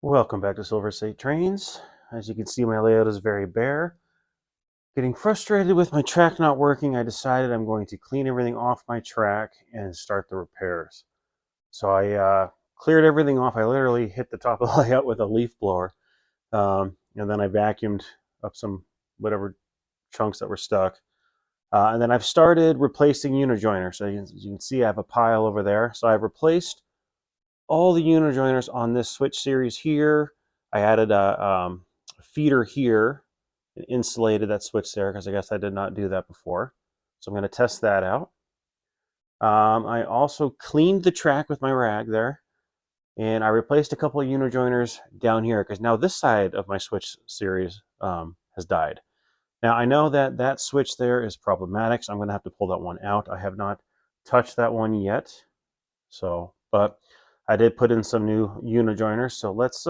Welcome back to Silver State Trains. As you can see, my layout is very bare. Getting frustrated with my track not working, I decided I'm going to clean everything off my track and start the repairs. So I cleared everything off. I literally hit the top of the layout with a leaf blower. And then I vacuumed up some whatever chunks that were stuck. And then I've started replacing Unijoiners. So you can see I have a pile over there. So I've replaced all the Unijoiners on this switch series here. I added a feeder here and insulated that switch there because I guess I did not do that before. So I'm going to test that out. I also cleaned the track with my rag there, and I replaced a couple of Unijoiners down here because now this side of my switch series has died. Now I know that that switch there is problematic, so I'm going to have to pull that one out. I have not touched that one yet, but I did put in some new Unijoiners, so let's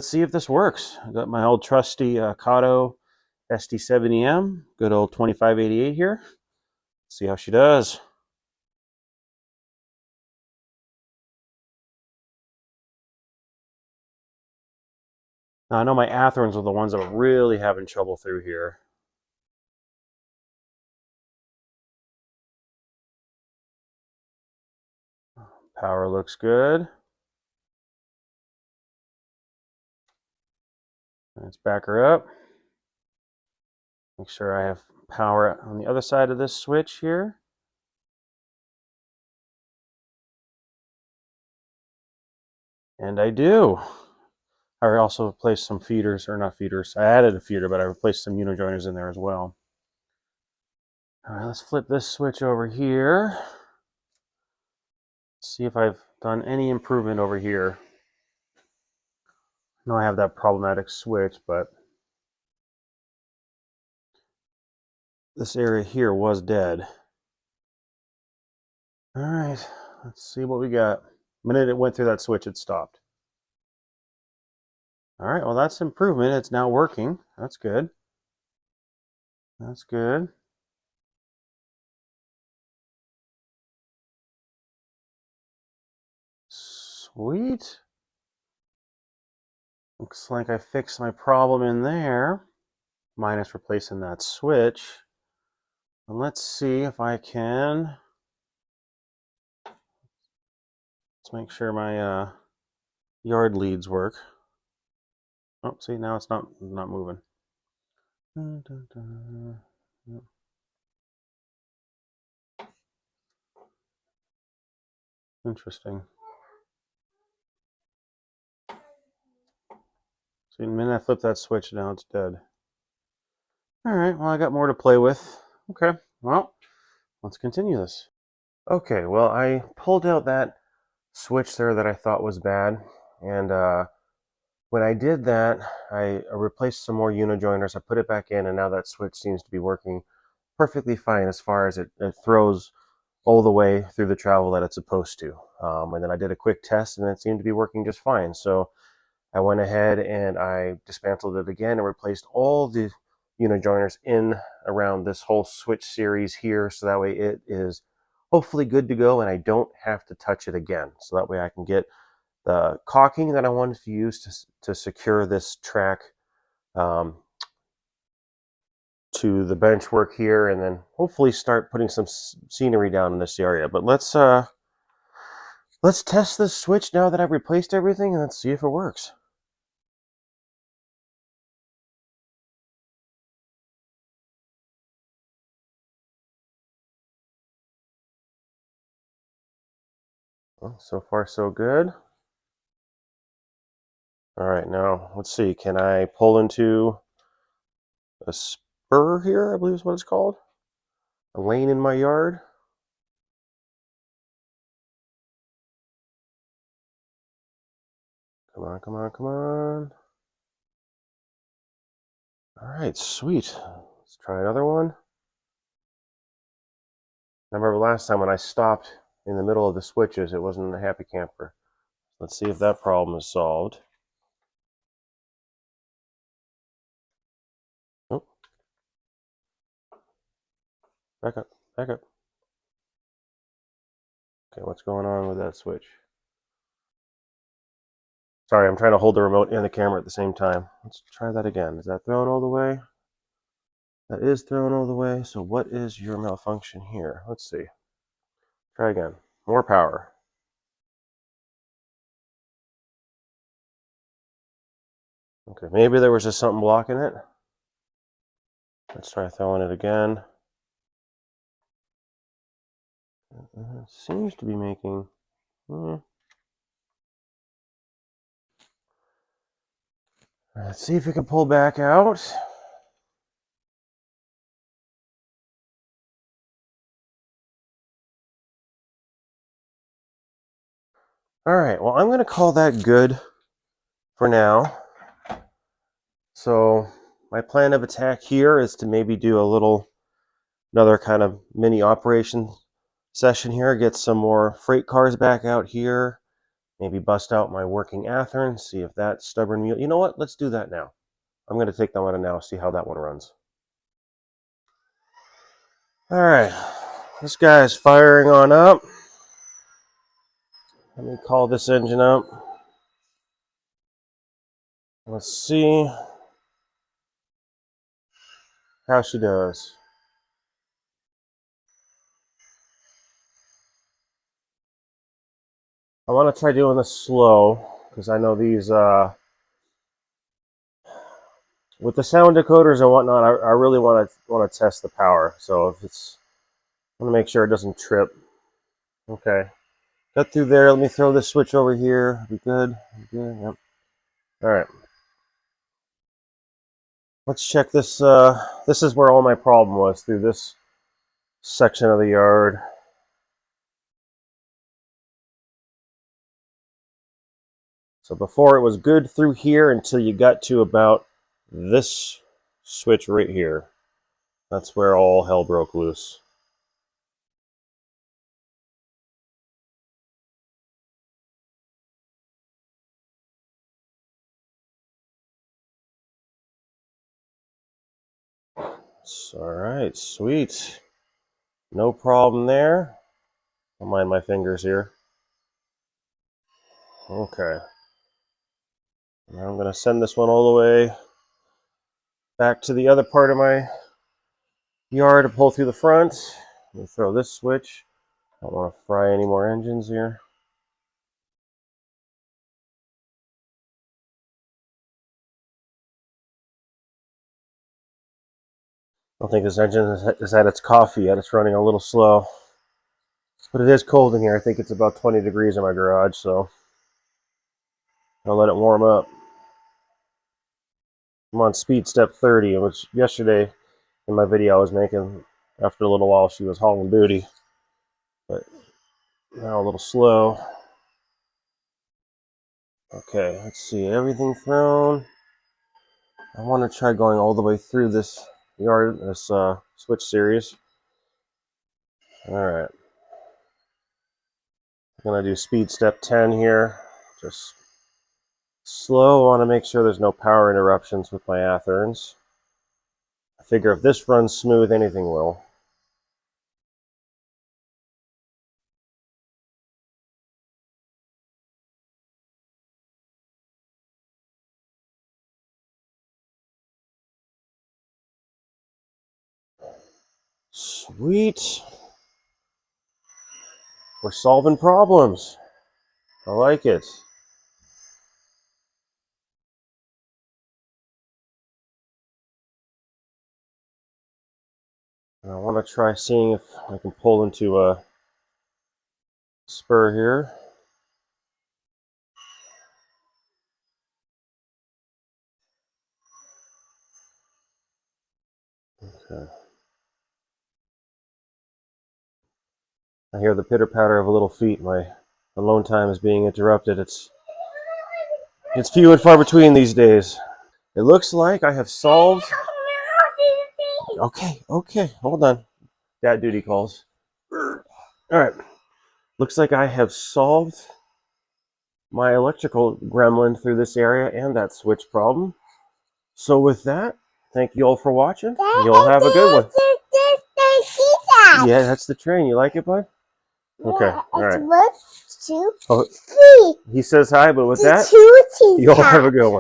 see if this works. I got my old trusty Kato ST70M, good old 2588 here. See how she does. Now I know my Athearns are the ones that are really having trouble through here. Power looks good. Let's back her up. Make sure I have power on the other side of this switch here. And I do. I also replaced some feeders, or not feeders. I added a feeder, but I replaced some Unijoiners in there as well. All right, let's flip this switch over here. See if I've done any improvement over here. I know I have that problematic switch, but this area here was dead. All right, let's see what we got. The minute it went through that switch, it stopped. All right, well, that's improvement. It's now working. That's good. That's good. Sweet. Looks like I fixed my problem in there, minus replacing that switch. And let's see if I can. Let's make sure my yard leads work. Oh, see, now it's not moving. Dun, dun, dun. Yep. Interesting. See, the minute I flip that switch, now it's dead. All right, well, I got more to play with. Okay, well, let's continue this. Okay, well, I pulled out that switch there that I thought was bad, and when I did that, I replaced some more Unijoiners. I put it back in, and now that switch seems to be working perfectly fine as far as it throws all the way through the travel that it's supposed to. And then I did a quick test, and it seemed to be working just fine. So I went ahead and I dismantled it again and replaced all the Unijoiners in around this whole switch series here, so that way it is hopefully good to go and I don't have to touch it again. So that way I can get the caulking that I wanted to use to secure this track um, to the bench work here, and then hopefully start putting some scenery down in this area. But let's test this switch now that I've replaced everything, and let's see if it works. Well, so far so good. All right, now let's see. Can I pull into a spur here? I believe is what it's called. A lane in my yard. Come on, come on, come on. All right, sweet. Let's try another one. I remember last time when I stopped in the middle of the switches, it wasn't a happy camper. Let's see if that problem is solved. Oh, back up, back up. Okay, what's going on with that switch? Sorry, I'm trying to hold the remote and the camera at the same time. Let's try that again. Is that thrown all the way? That is thrown all the way. So what is your malfunction here? Let's see. Try again. More power. Okay, maybe there was just something blocking it. Let's try throwing it again. It seems to be making... Let's see if we can pull back out. All right, well, I'm going to call that good for now. So my plan of attack here is to maybe do another kind of mini operation session here, get some more freight cars back out here, maybe bust out my working Athearn, see if that stubborn mule, you know what, let's do that now. I'm going to take that one now, see how that one runs. All right, this guy is firing on up. Let me call this engine up. Let's see how she does. I want to try doing this slow because I know these with the sound decoders and whatnot. I really want to test the power. So if it's, I want to make sure it doesn't trip. Okay, got through there. Let me throw this switch over here. Be good. Be good. Yep. All right. Let's check this. This is where all my problem was, through this section of the yard. So before it was good through here until you got to about this switch right here. That's where all hell broke loose. All right, sweet. No problem there. Don't mind my fingers here. Okay. Now I'm going to send this one all the way back to the other part of my yard to pull through the front. Let me throw this switch. I don't want to fry any more engines here. I don't think this engine has had its coffee yet. It's running a little slow. But it is cold in here. I think it's about 20 degrees in my garage, so I'll let it warm up. I'm on speed step 30, which yesterday in my video I was making, after a little while she was hauling booty. But now a little slow. Okay, let's see. Everything thrown. I want to try going all the way through this yard, this switch series. Alright. I'm going to do speed step 10 here. Just slow. I want to make sure there's no power interruptions with my Athearns. I figure if this runs smooth, anything will. Sweet. We're solving problems. I like it. And I want to try seeing if I can pull into a spur here. Okay. I hear the pitter-patter of little feet. My alone time is being interrupted. It's few and far between these days. It looks like I have solved... Okay, hold on. Dad duty calls. Alright. Looks like I have solved my electrical gremlin through this area and that switch problem. So with that, thank you all for watching. You'll have a good one. Yeah, that's the train. You like it, bud? Okay, all right. 1, 2, Oh, 3. he says hi, but with that, 2 teeth. you all have a good one.